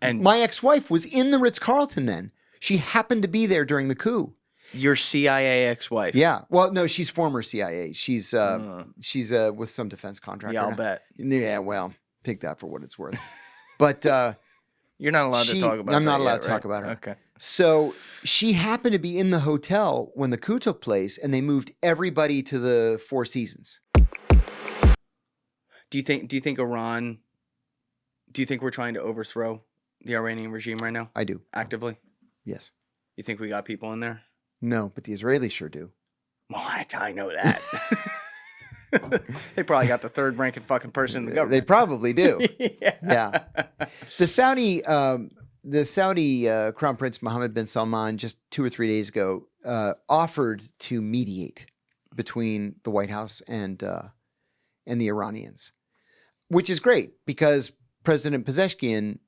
And my ex-wife was in the Ritz Carlton then. She happened to be there during the coup. your CIA ex-wife. Yeah. Well, no, she's former CIA. She's with some defense contractor. Yeah, I'll now. bet. Yeah, well, take that for what it's worth. But You're not allowed to talk about I'm that not allowed yet, to talk right? about her. Okay. So she happened to be in the hotel when the coup took place, and they moved everybody to the Four Seasons. Do you think Iran? Do you think we're trying to overthrow the Iranian regime right now? I do. Actively? Yes. You think we got people in there? No, but the Israelis sure do. Well, I know that. They probably got the third ranking fucking person in the government. They probably do. Yeah. The Saudi Crown Prince Mohammed bin Salman just 2 or 3 days ago offered to mediate between the White House and the Iranians, which is great because President Pezeshkian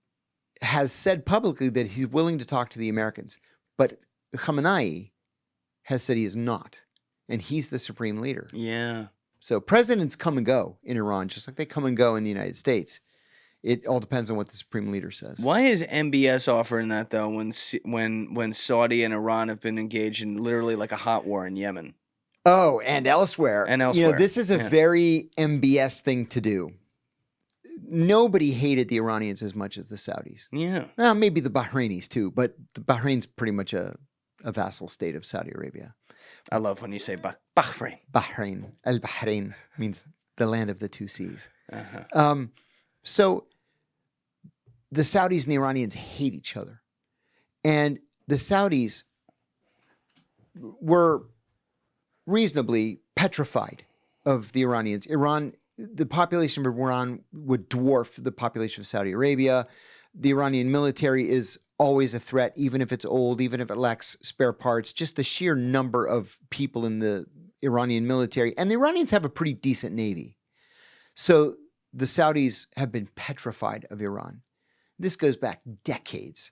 has said publicly that he's willing to talk to the Americans, but Khamenei has said he is not, and he's the supreme leader. Yeah. So presidents come and go in Iran, just like they come and go in the United States. It all depends on what the supreme leader says. Why is MBS offering that though? When Saudi and Iran have been engaged in literally like a hot war in Yemen? Oh, and elsewhere. And elsewhere. This is a very MBS thing to do. Nobody hated the Iranians as much as the Saudis. Yeah. Well, maybe the Bahrainis too, but the Bahrain's pretty much a vassal state of Saudi Arabia. I love when you say Bahrain. Bahrain. Al-Bahrain means the land of the two seas. Uh-huh. So the Saudis and the Iranians hate each other. And the Saudis were reasonably petrified of the Iranians. The population of Iran would dwarf the population of Saudi Arabia. The Iranian military is always a threat, even if it's old, even if it lacks spare parts. Just the sheer number of people in the Iranian military. And the Iranians have a pretty decent navy. So the Saudis have been petrified of Iran. This goes back decades.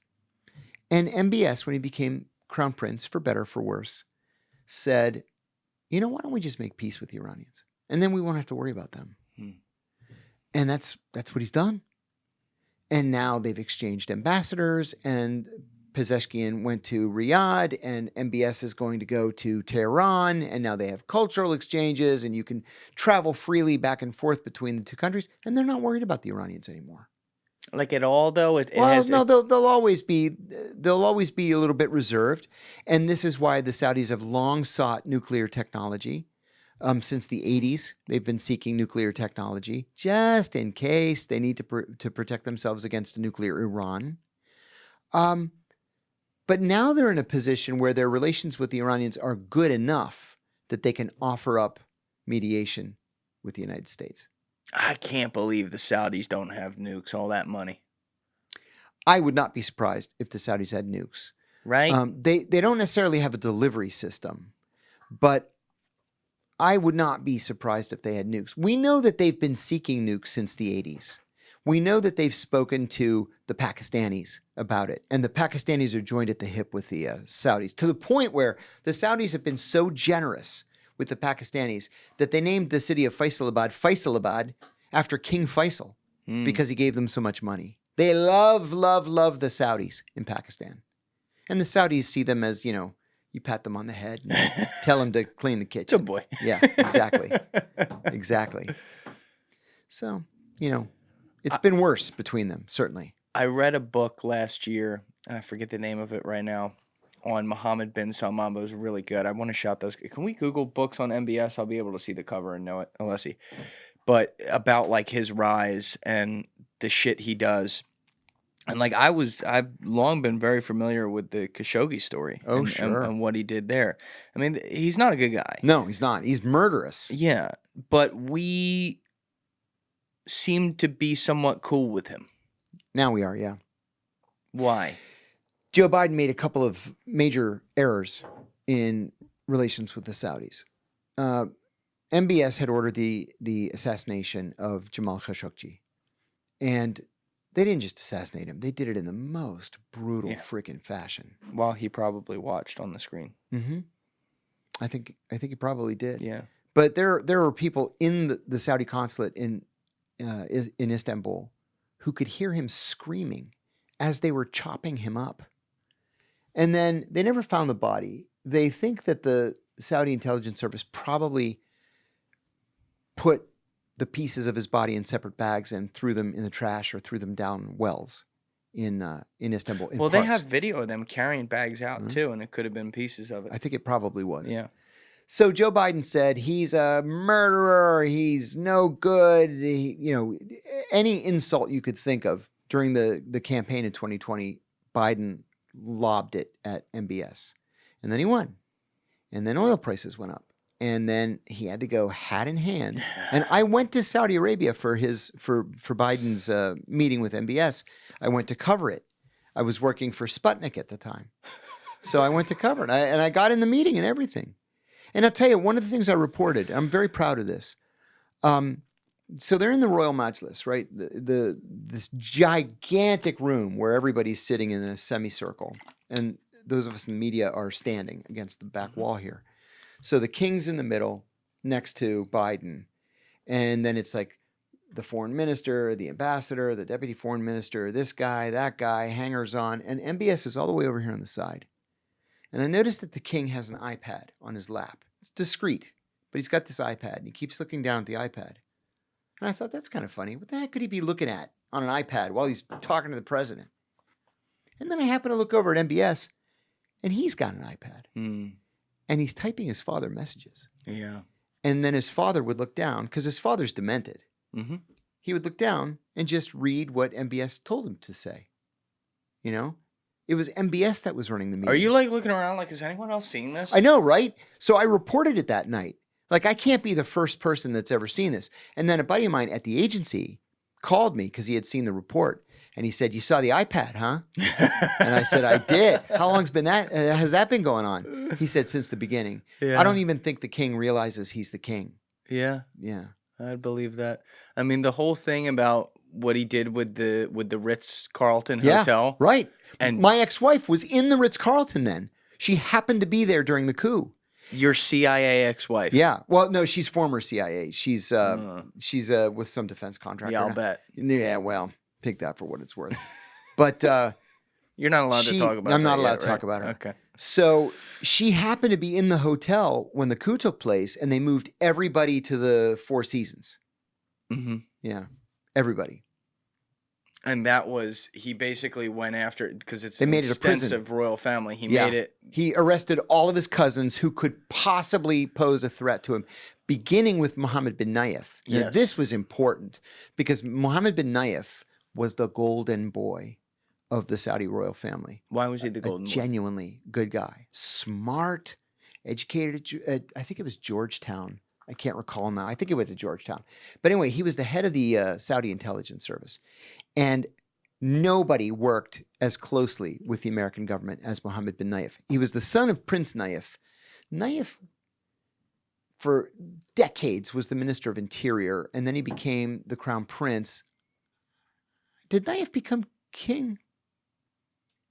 And MBS, when he became crown prince, for better or for worse, said, why don't we just make peace with the Iranians? And then we won't have to worry about them. And that's what he's done. And now they've exchanged ambassadors, and Pezeshkian went to Riyadh, and MBS is going to go to Tehran, and now they have cultural exchanges, and you can travel freely back and forth between the two countries, and they're not worried about the Iranians anymore. Like at all, though? They'll always be a little bit reserved, and this is why the Saudis have long sought nuclear technology. Since the 80s, they've been seeking nuclear technology just in case they need to protect themselves against a nuclear Iran. But now they're in a position where their relations with the Iranians are good enough that they can offer up mediation with the United States. I can't believe the Saudis don't have nukes, all that money. I would not be surprised if the Saudis had nukes. Right? They don't necessarily have a delivery system, but I would not be surprised if they had nukes. We know that they've been seeking nukes since the 80s. We know that they've spoken to the Pakistanis about it, and the Pakistanis are joined at the hip with the Saudis, to the point where the Saudis have been so generous with the Pakistanis that they named the city of Faisalabad after King Faisal because he gave them so much money. They love, love, love the Saudis in Pakistan. And the Saudis see them as, you pat them on the head and tell them to clean the kitchen. Good boy. Yeah, exactly. Exactly. So, it's been worse between them, certainly. I read a book last year, and I forget the name of it right now, on Mohammed bin Salman. But it was really good. I want to shout those. Can we Google books on MBS? I'll be able to see the cover and know it, unless but about like his rise and the shit he does. And like I've long been very familiar with the Khashoggi story. Oh, sure. And what he did there. I mean, he's not a good guy. No, he's not. He's murderous. Yeah, but we seem to be somewhat cool with him. Now we are, yeah. Why? Joe Biden made a couple of major errors in relations with the Saudis. MBS had ordered the assassination of Jamal Khashoggi. And they didn't just assassinate him. They did it in the most brutal freaking fashion. While he probably watched on the screen. Mm-hmm. I think he probably did. Yeah. But there were people in the Saudi consulate in Istanbul who could hear him screaming as they were chopping him up. And then they never found the body. They think that the Saudi intelligence service probably put the pieces of his body in separate bags and threw them in the trash or threw them down wells in Istanbul. In Well, they parks. have video of them carrying bags out too, and it could have been pieces of it. I think it probably was. Yeah. So Joe Biden said he's a murderer. He's no good. Any insult you could think of during the campaign in 2020, Biden lobbed it at MBS. And then he won. And then oil prices went up. And then he had to go hat in hand. And I went to Saudi Arabia for Biden's meeting with MBS. I went to cover it. I was working for Sputnik at the time. So I went to cover it. And I got in the meeting and everything. And I'll tell you, one of the things I reported, I'm very proud of this. So they're in the Royal Majlis, right? This gigantic room where everybody's sitting in a semicircle. And those of us in the media are standing against the back wall here. So the king's in the middle next to Biden. And then it's like the foreign minister, the ambassador, the deputy foreign minister, this guy, that guy, hangers on. And MBS is all the way over here on the side. And I noticed that the king has an iPad on his lap. It's discreet, but he's got this iPad and he keeps looking down at the iPad. And I thought, that's kind of funny. What the heck could he be looking at on an iPad while he's talking to the president? And then I happen to look over at MBS and he's got an iPad. And he's typing his father messages. Yeah. And then his father would look down, because his father's demented. Mm-hmm. He would look down and just read what MBS told him to say. You know? It was MBS that was running the meeting. Are you like looking around like, is anyone else seeing this? I know, right? So I reported it that night. Like, I can't be the first person that's ever seen this. And then a buddy of mine at the agency called me because he had seen the report. And he said, "You saw the iPad, huh?" And I said, "I did." "How long's been that? Has that been going on?" He said, "Since the beginning." Yeah. I don't even think the king realizes he's the king. Yeah. Yeah. I'd believe that. I mean, the whole thing about what he did with the Ritz Carlton hotel. Right. And my ex-wife was in the Ritz Carlton then. She happened to be there during the coup. Your CIA ex-wife. Yeah. Well, no, she's former CIA. She's with some defense contractor. Yeah, I'll bet. Yeah, well, take that for what it's worth. But you're not allowed to talk about I'm not that allowed yet, to right? talk about her. Okay. So she happened to be in the hotel when the coup took place, and they moved everybody to the Four Seasons. Mm-hmm. Yeah, everybody. And that was, he basically went after, because it's They an made it a prison. extensive royal family. He Yeah. made it. He arrested all of his cousins who could possibly pose a threat to him, beginning with Mohammed bin Nayef. Now, Yes. this was important because Mohammed bin Nayef was the golden boy of the Saudi royal family. Why was he the golden A boy? genuinely good guy. Smart, educated at, I think it was Georgetown. I can't recall now. I think he went to Georgetown. But anyway, he was the head of the Saudi intelligence service. And nobody worked as closely with the American government as Mohammed bin Nayef. He was the son of Prince Nayef. Nayef, for decades, was the Minister of Interior, and then he became the Crown Prince. Did Nayef become king?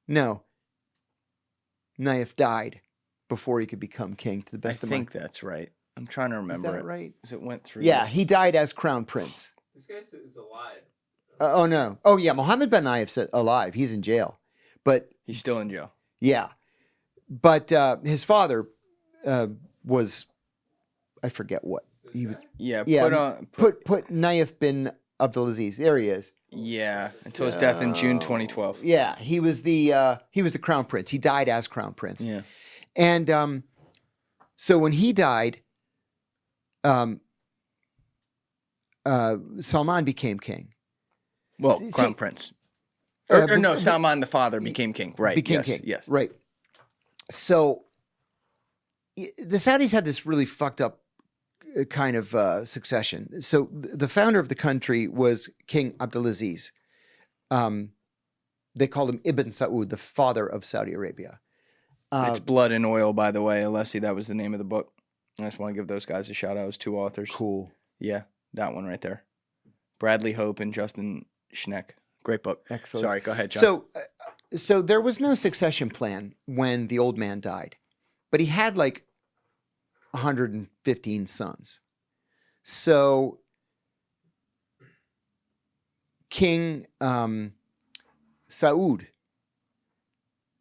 No. Nayef died before he could become king, to the best I of my... think that's right. I'm trying to remember Is that it. right? Because it went through. Yeah, he died as Crown Prince. This guy is alive. Oh, no. Oh, yeah, Mohammed bin Nayef's alive. He's in jail. But, He's still in jail. yeah. But his father was, I forget what. He was, Yeah. yeah, put Nayef bin Abdulaziz. There he is. Yeah. Until his death in June 2012. Yeah, he was the Crown Prince. He died as Crown Prince. Yeah. And so when he died, Salman became king. Well, See- Crown Prince. Or no, but- Salman the father became king. Right. Became yes, king. Yes. Right. So the Saudis had this really fucked up kind of succession. So the founder of the country was King Abdulaziz. They called him Ibn Saud, the father of Saudi Arabia. It's Blood and Oil, by the way. Alessi, that was the name of the book. I just want to give those guys a shout out as two authors. Cool. Yeah, that one right there. Bradley Hope and Justin Schneck. Great book. Excellent. Sorry, go ahead, John. So there was no succession plan when the old man died, but he had like 115 sons. So King Saud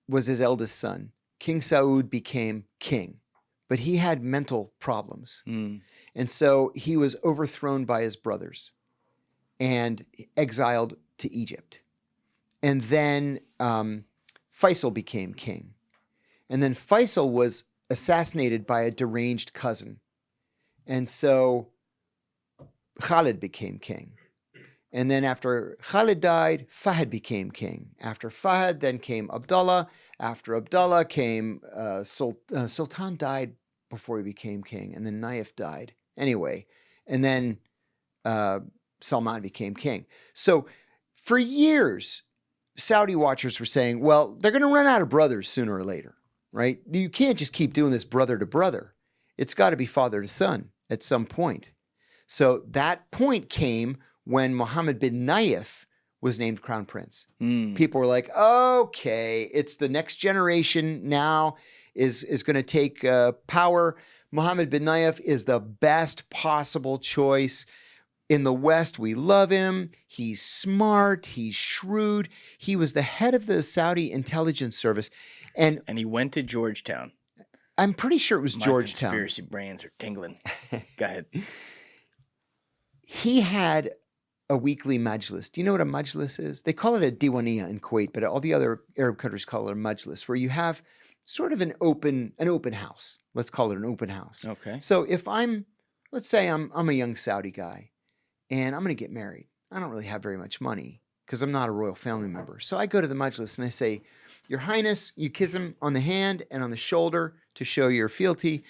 was his eldest son. King Saud became king, but he had mental problems. Mm. And so he was overthrown by his brothers and exiled to Egypt. And then Faisal became king. And then Faisal was assassinated by a deranged cousin. And so Khalid became king. And then after Khalid died, Fahd became king. After Fahd, then came Abdullah. After Abdullah came Sultan died before he became king. And then Naif died. Anyway, and then Salman became king. So for years, Saudi watchers were saying, well, they're going to run out of brothers sooner or later, right? You can't just keep doing this brother to brother. It's got to be father to son at some point. So that point came when Mohammed bin Naif was named crown prince. People were like, okay, it's the next generation now is going to take power. Mohammed bin Naif is the best possible choice. In the West, we love him. He's smart. He's shrewd. He was the head of the Saudi intelligence service. And he went to Georgetown. I'm pretty sure it was My Georgetown. Conspiracy brains are tingling. Go ahead. He had a weekly majlis. Do you know what a majlis is? They call it a diwaniyah in Kuwait, but all the other Arab countries call it a majlis, where you have sort of an open house. Let's call it an open house. Okay. So if let's say I'm a young Saudi guy and I'm going to get married. I don't really have very much money because I'm not a royal family member. So I go to the majlis and I say, Your Highness, you kiss him on the hand and on the shoulder to show your fealty.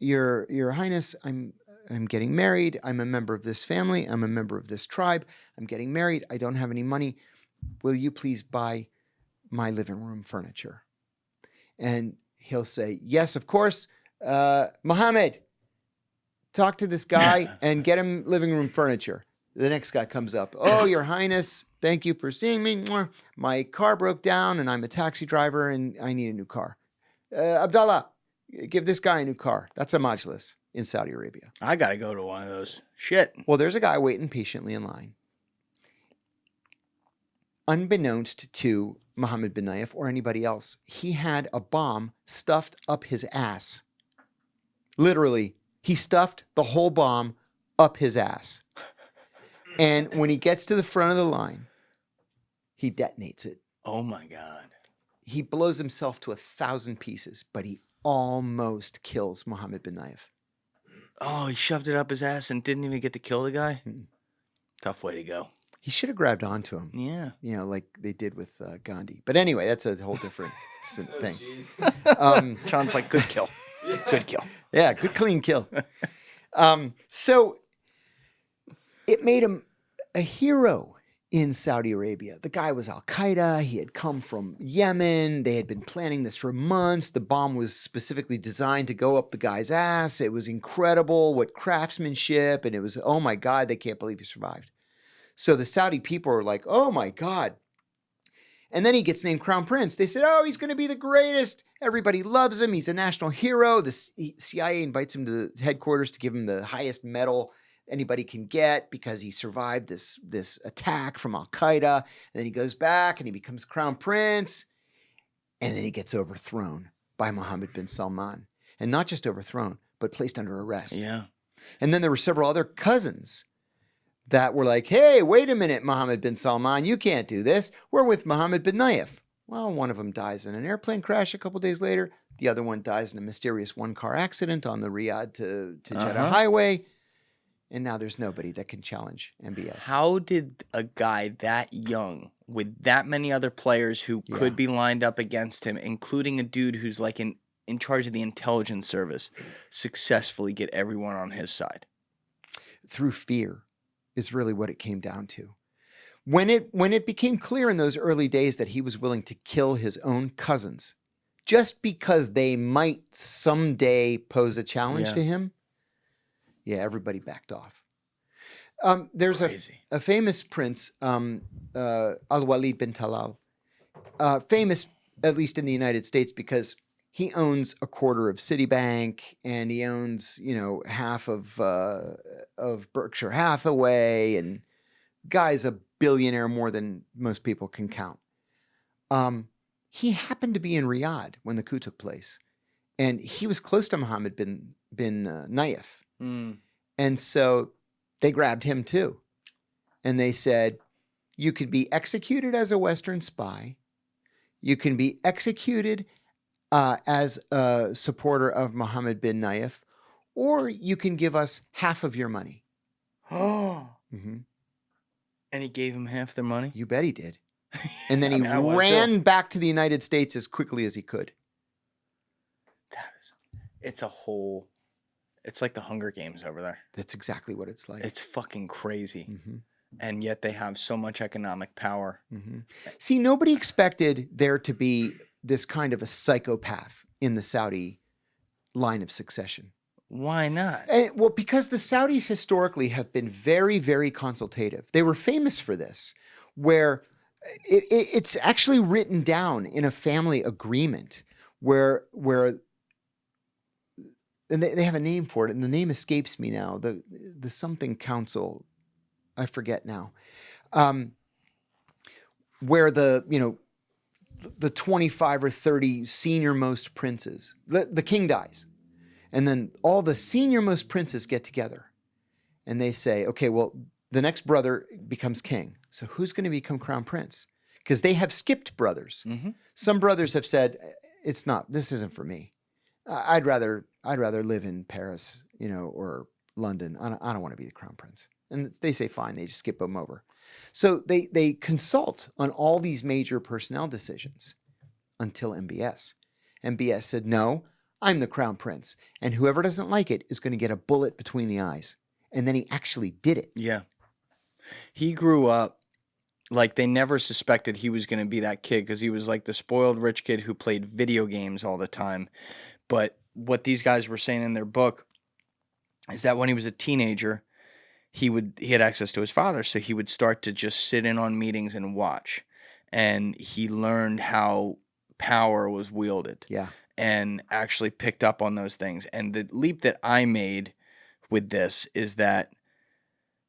Your Highness, I'm getting married. I'm a member of this family. I'm a member of this tribe. I'm getting married. I don't have any money. Will you please buy my living room furniture? And he'll say, yes, of course. Mohammed, talk to this guy and get him living room furniture. The next guy comes up. Oh, Your Highness, thank you for seeing me. My car broke down and I'm a taxi driver and I need a new car. Abdullah, give this guy a new car. That's a majlis in Saudi Arabia. I got to go to one of those. Shit. Well, there's a guy waiting patiently in line. Unbeknownst to Mohammed bin Naif or anybody else, he had a bomb stuffed up his ass. Literally, he stuffed the whole bomb up his ass. And when he gets to the front of the line, he detonates it. Oh, my God. He blows himself to 1,000 pieces, but he almost kills Mohammed bin Naif. Oh, he shoved it up his ass and didn't even get to kill the guy? Tough way to go. He should have grabbed onto him. Yeah. You know, like they did with Gandhi. But anyway, that's a whole different thing. John's like, good kill. Good kill. Yeah, good clean kill. So it made him a hero in Saudi Arabia. The guy was Al-Qaeda. He had come from Yemen. They had been planning this for months. The bomb was specifically designed to go up the guy's ass. It was incredible, what craftsmanship. And it was, oh my God, they can't believe he survived. So the Saudi people are like, oh my God. And then he gets named Crown Prince. They said, oh, he's going to be the greatest. Everybody loves him. He's a national hero. The CIA invites him to the headquarters to give him the highest medal anybody can get because he survived this attack from Al-Qaeda. And then he goes back and he becomes Crown Prince. And then he gets overthrown by Mohammed bin Salman. And not just overthrown, but placed under arrest. Yeah. And then there were several other cousins that were like, hey, wait a minute, Mohammed bin Salman, you can't do this. We're with Mohammed bin Naif. Well, one of them dies in an airplane crash a couple days later. The other one dies in a mysterious one-car accident on the Riyadh to Jeddah highway. And now there's nobody that can challenge MBS. How did a guy that young, with that many other players who could be lined up against him, including a dude who's like in charge of the intelligence service, successfully get everyone on his side? Through fear is really what it came down to. When it became clear in those early days that he was willing to kill his own cousins just because they might someday pose a challenge to him, everybody backed off. There's a famous prince, Al-Walid bin Talal, famous at least in the United States because he owns a quarter of Citibank and he owns, half of Berkshire Hathaway, and guy's a billionaire more than most people can count. He happened to be in Riyadh when the coup took place, and he was close to Mohammed bin Nayef. And so they grabbed him too. And they said, you could be executed as a Western spy. You can be executed as a supporter of Mohammed bin Nayef, or you can give us half of your money. Oh. And he gave him half their money? You bet he did. And then I he mean, I would ran too. back to the United States as quickly as he could. It's like the Hunger Games over there. That's exactly what it's like. It's fucking crazy. And yet they have so much economic power. See, nobody expected there to be this kind of a psychopath in the Saudi line of succession. Why not? Well, because the Saudis historically have been very, very consultative. They were famous for this, where it's actually written down in a family agreement where and they have a name for it, and the name escapes me now. The something council, I forget now, where the 25 or 30 senior most princes, the king dies, and then all the senior most princes get together, and they say, okay, well, the next brother becomes king, so who's going to become crown prince? Because they have skipped brothers. Some brothers have said, this isn't for me. I'd rather live in Paris, or London. I don't want to be the crown prince. And they say, fine, they just skip them over. So they consult on all these major personnel decisions until MBS. MBS said, no, I'm the crown prince. And whoever doesn't like it is going to get a bullet between the eyes. And then he actually did it. Yeah. He grew up like they never suspected he was going to be that kid because he was like the spoiled rich kid who played video games all the time. But what these guys were saying in their book is that when he was a teenager, he had access to his father, so he would start to just sit in on meetings and watch. And he learned how power was wielded. Yeah. And actually picked up on those things. And the leap that I made with this is that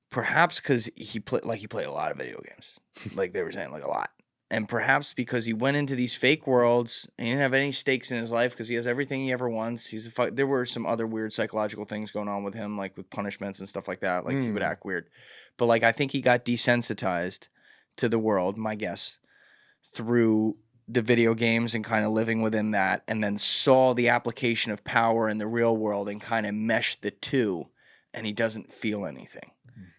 perhaps because he played a lot of video games, like they were saying, like a lot. And perhaps because he went into these fake worlds and he didn't have any stakes in his life because he has everything he ever wants. There were some other weird psychological things going on with him, like with punishments and stuff like that. Like he would act weird. But like I think he got desensitized to the world, my guess, through the video games and kind of living within that, and then saw the application of power in the real world and kind of meshed the two, and he doesn't feel anything.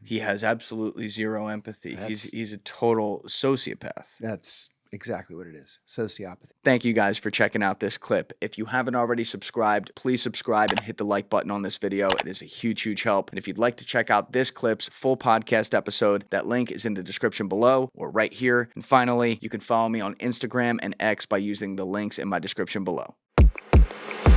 He has absolutely zero empathy. He's a total sociopath. That's exactly what it is. Sociopathy. Thank you guys for checking out this clip. If you haven't already subscribed, please subscribe and hit the like button on this video. It is a huge, huge help. And if you'd like to check out this clip's full podcast episode, that link is in the description below or right here. And finally, you can follow me on Instagram and X by using the links in my description below.